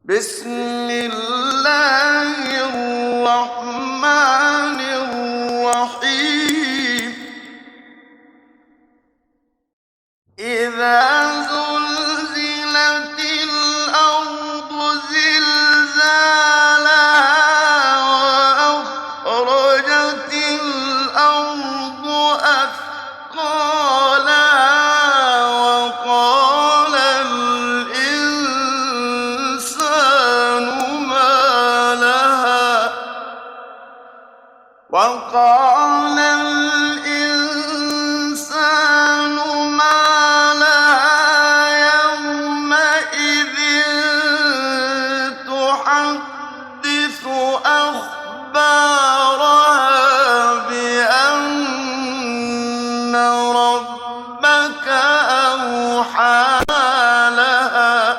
بسم الله الرحمن الرحيم إذا زلزلت الأرض زلزالها وأخرجت الأرض أثقالها وقال الإنسان ما لها يومئذ تحدث أخبارها بأن ربك أوحى لها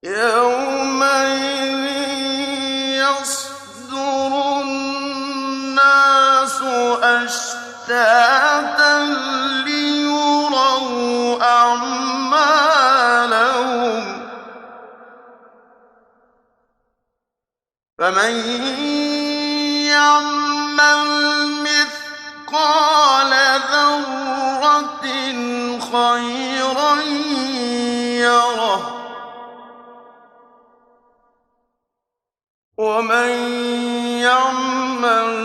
يومئذ يصدر الناس أشتاتا ليروا أعمالهم فمن يعمل مثقال ذرة خيرا يره ومن يعمل